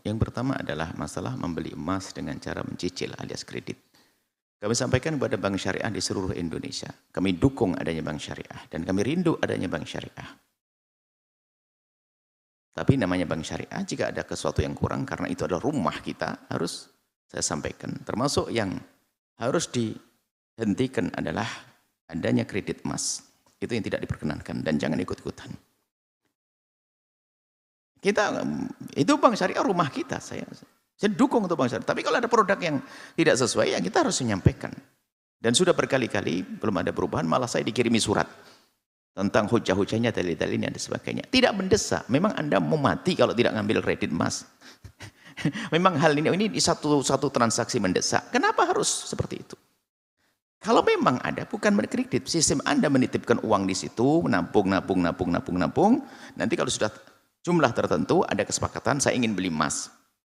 Yang pertama adalah masalah membeli emas dengan cara mencicil alias kredit. Kami sampaikan kepada bank syariah di seluruh Indonesia. Kami dukung adanya bank syariah dan kami rindu adanya bank syariah. Tapi namanya bank syariah, jika ada sesuatu yang kurang karena itu adalah rumah kita, harus saya sampaikan. Termasuk yang harus dihentikan adalah adanya kredit emas. Itu yang tidak diperkenankan dan jangan ikut-ikutan. Itu bank syariah rumah kita, saya dukung untuk bank syariah. Tapi kalau ada produk yang tidak sesuai, ya kita harus menyampaikan. Dan sudah berkali-kali belum ada perubahan, malah saya dikirimi surat tentang hujah-hujahnya, dalil-dalilnya dan sebagainya. Tidak mendesak. Memang Anda mau mati kalau tidak ngambil kredit emas. Memang hal ini satu transaksi mendesak. Kenapa harus seperti itu? Kalau memang ada, bukan kredit, sistem Anda menitipkan uang di situ, menabung. Nanti kalau sudah jumlah tertentu, ada kesepakatan, saya ingin beli emas.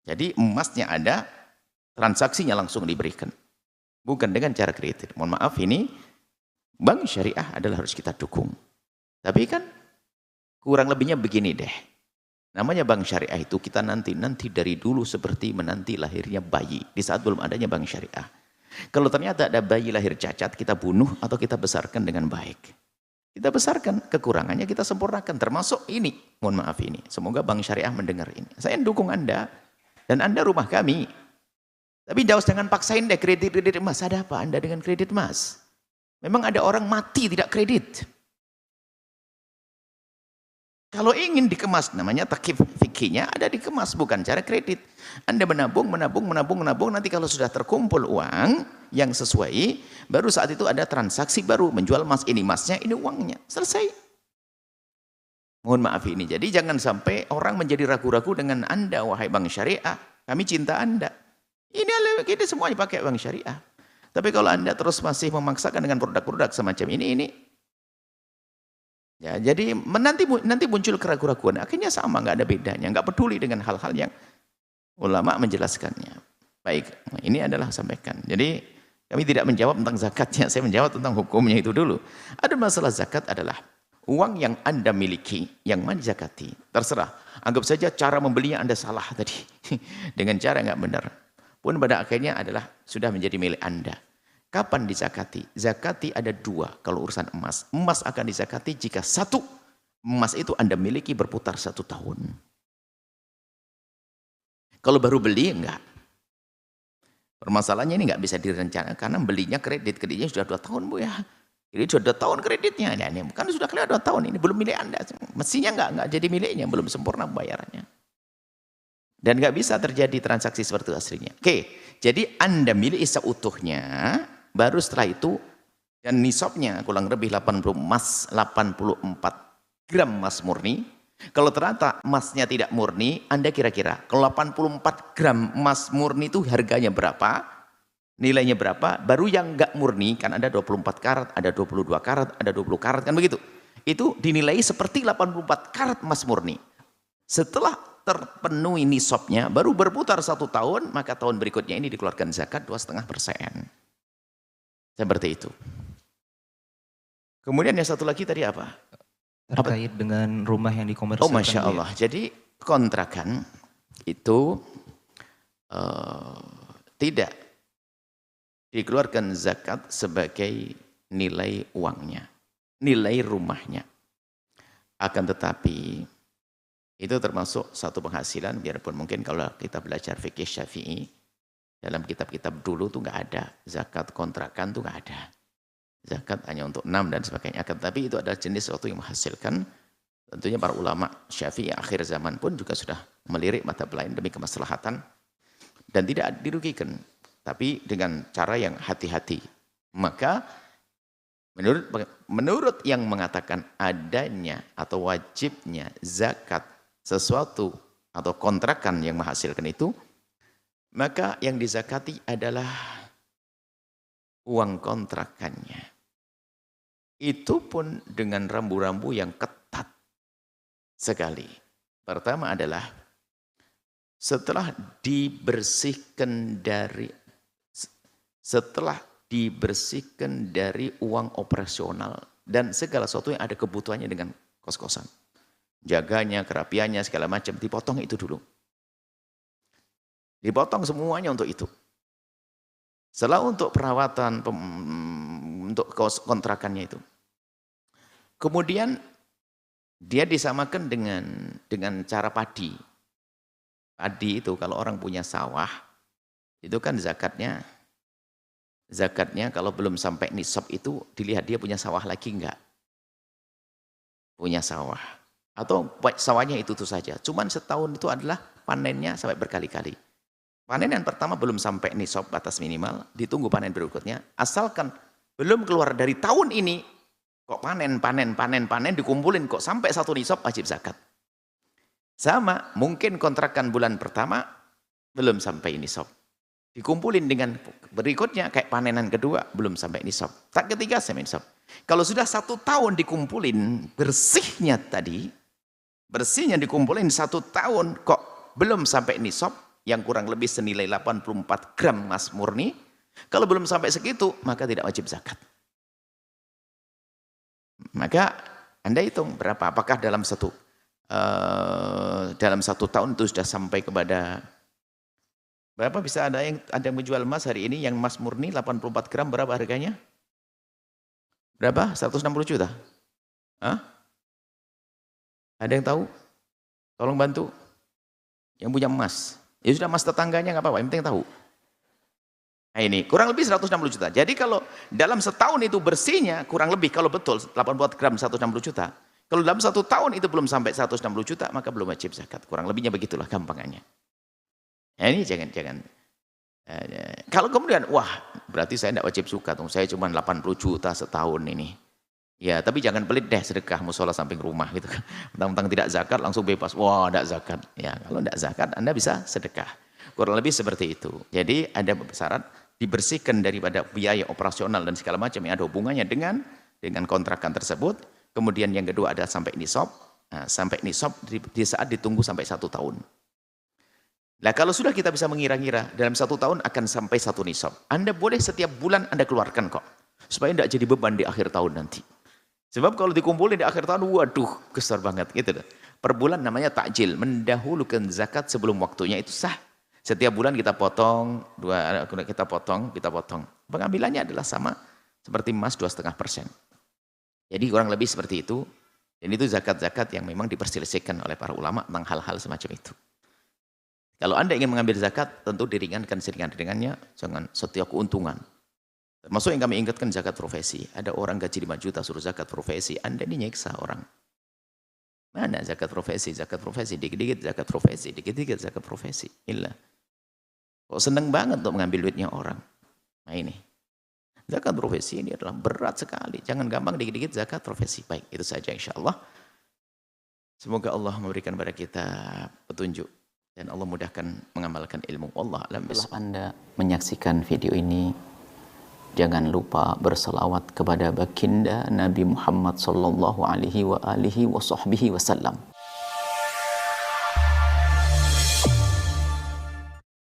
Jadi emasnya ada, transaksinya langsung diberikan. Bukan dengan cara kredit. Mohon maaf, ini bank syariah adalah harus kita dukung. Tapi kan kurang lebihnya begini deh. Namanya bank syariah itu kita nanti dari dulu seperti menanti lahirnya bayi. Di saat belum adanya bank syariah. Kalau ternyata ada bayi lahir cacat, kita bunuh atau kita besarkan dengan baik. Kita besarkan, kekurangannya kita sempurnakan. Termasuk ini, mohon maaf ini. Semoga bank syariah mendengar ini. Saya dukung Anda. Dan Anda rumah kami. Tapi jangan paksain deh kredit emas. Ada apa Anda dengan kredit emas? Memang ada orang mati tidak kredit. Kalau ingin dikemas, namanya takif fikihnya ada dikemas, bukan cara kredit. Anda menabung, nanti kalau sudah terkumpul uang yang sesuai, baru saat itu ada transaksi baru, menjual emas, ini emasnya, ini uangnya, selesai. Mohon maaf ini, jadi jangan sampai orang menjadi ragu-ragu dengan Anda, wahai bank syariah, kami cinta Anda. Ini semuanya pakai bank syariah. Tapi kalau Anda terus masih memaksakan dengan produk-produk semacam ini, ya, jadi nanti muncul keraguan-raguan. Akhirnya sama, nggak ada bedanya, nggak peduli dengan hal-hal yang ulama menjelaskannya. Baik, ini adalah sampaikan. Jadi kami tidak menjawab tentang zakatnya, saya menjawab tentang hukumnya itu dulu. Ada masalah zakat adalah uang yang Anda miliki, yang mana zakati, terserah. Anggap saja cara membelinya Anda salah tadi, dengan cara nggak benar. Pun pada akhirnya adalah sudah menjadi milik Anda. Kapan dizakati? Zakati ada dua kalau urusan emas. Emas akan dizakati jika satu, emas itu Anda miliki berputar 1 tahun. Kalau baru beli, enggak. Permasalahannya ini enggak bisa direncanakan karena belinya kreditnya sudah 2 tahun Bu ya. Jadi sudah 2 tahun kreditnya. Nah, ini kan sudah kelihatan 2 tahun, ini belum milik Anda. Mestinya enggak jadi miliknya, belum sempurna pembayarannya. Dan enggak bisa terjadi transaksi seperti itu aslinya. Oke, jadi Anda miliki seutuhnya. Baru setelah itu, dan nisabnya kurang lebih 84 gram emas murni. Kalau ternyata emasnya tidak murni, Anda kira-kira, kalau 84 gram emas murni itu harganya berapa? Nilainya berapa? Baru yang enggak murni, kan ada 24 karat, ada 22 karat, ada 20 karat, kan begitu. Itu dinilai seperti 84 karat emas murni. Setelah terpenuhi nisabnya, baru berputar 1 tahun, maka tahun berikutnya ini dikeluarkan zakat 2,5%. Seperti itu. Kemudian yang satu lagi tadi apa? Terkait dengan rumah yang dikomersilkan. Oh Masya Allah. Jadi kontrakan itu tidak dikeluarkan zakat sebagai nilai uangnya, nilai rumahnya. Akan tetapi itu termasuk satu penghasilan, biarpun mungkin kalau kita belajar fikih Syafi'i, dalam kitab-kitab dulu tuh nggak ada zakat kontrakan, tuh nggak ada. Zakat hanya untuk 6 dan sebagainya. Tapi itu adalah jenis sesuatu yang menghasilkan. Tentunya para ulama Syafi'i akhir zaman pun juga sudah melirik mata lain demi kemaslahatan dan tidak dirugikan. Tapi dengan cara yang hati-hati. Maka menurut yang mengatakan adanya atau wajibnya zakat sesuatu atau kontrakan yang menghasilkan itu, maka yang dizakati adalah uang kontrakannya. Itu pun dengan rambu-rambu yang ketat sekali. Pertama adalah setelah dibersihkan dari uang operasional dan segala sesuatu yang ada kebutuhannya dengan kos-kosan. Jaganya, kerapiannya, segala macam, dipotong itu dulu. Dipotong semuanya untuk itu. Setelah untuk perawatan, untuk kontrakannya itu. Kemudian dia disamakan dengan cara padi. Padi itu kalau orang punya sawah, itu kan zakatnya kalau belum sampai nisab itu dilihat dia punya sawah lagi enggak. Punya sawah. Atau sawahnya itu saja. Cuman setahun itu adalah panennya sampai berkali-kali. Panen yang pertama belum sampai nisab batas minimal, ditunggu panen berikutnya. Asalkan belum keluar dari tahun ini, kok panen, dikumpulin kok sampai satu nisab wajib zakat. Sama, mungkin kontrakan bulan pertama belum sampai nisab. Dikumpulin dengan berikutnya kayak panenan kedua belum sampai nisab. Tak ketiga sampai nisab. Kalau sudah 1 tahun dikumpulin bersihnya dikumpulin 1 tahun kok belum sampai nisab yang kurang lebih senilai 84 gram emas murni. Kalau belum sampai segitu maka tidak wajib zakat. Maka Anda hitung berapa? Apakah dalam satu tahun itu sudah sampai kepada berapa? Bisa ada yang menjual emas hari ini yang emas murni 84 gram berapa harganya? Berapa? 160 juta? Hah? Ada yang tahu? Tolong bantu. Yang punya emas. Ya sudah emas tetangganya nggak apa-apa, yang penting tahu. Nah ini, kurang lebih 160 juta. Jadi kalau dalam setahun itu bersihnya, kurang lebih kalau betul 84 gram 160 juta. Kalau dalam 1 tahun itu belum sampai 160 juta, maka belum wajib zakat. Kurang lebihnya begitulah gampangannya. Nah ini jangan. Kalau kemudian, wah berarti saya tidak wajib zakat, saya cuma 80 juta setahun ini. Ya tapi jangan pelit deh sedekah musola samping rumah gitu kan. Mentang-mentang tidak zakat langsung bebas, wah tidak zakat. Ya kalau tidak zakat Anda bisa sedekah. Kurang lebih seperti itu. Jadi ada syarat dibersihkan daripada biaya operasional dan segala macam yang ada hubungannya dengan kontrakan tersebut. Kemudian yang kedua ada sampai nisab. Nah, sampai nisab di saat ditunggu sampai 1 tahun. Nah kalau sudah kita bisa mengira-ngira dalam 1 tahun akan sampai 1 nisab. Anda boleh setiap bulan Anda keluarkan kok. Supaya tidak jadi beban di akhir tahun nanti. Sebab kalau dikumpulin di akhir tahun, waduh besar banget gitu. Per bulan namanya takjil, mendahulukan zakat sebelum waktunya itu sah. Setiap bulan kita potong, kita potong. Pengambilannya adalah sama seperti emas 2,5%. Jadi kurang lebih seperti itu. Dan itu zakat-zakat yang memang diperselisihkan oleh para ulama tentang hal-hal semacam itu. Kalau Anda ingin mengambil zakat, tentu diringankan seringan-ringannya, jangan setiap keuntungan. Termasuk yang kami ingatkan zakat profesi. Ada orang gaji 5 juta suruh zakat profesi, Anda ini nyiksa orang. Mana zakat profesi? Zakat profesi, dikit-dikit zakat profesi, dikit-dikit zakat profesi. Illa. Kok seneng banget untuk mengambil duitnya orang. Nah ini. Zakat profesi ini adalah berat sekali. Jangan gampang dikit-dikit zakat profesi. Baik, itu saja insyaAllah. Semoga Allah memberikan kepada kita petunjuk. Dan Allah mudahkan mengamalkan ilmu. Allah alam. Setelah Anda menyaksikan video ini, jangan lupa berselawat kepada baginda Nabi Muhammad sallallahu alaihi wa alihi wa sahbihi wasallam.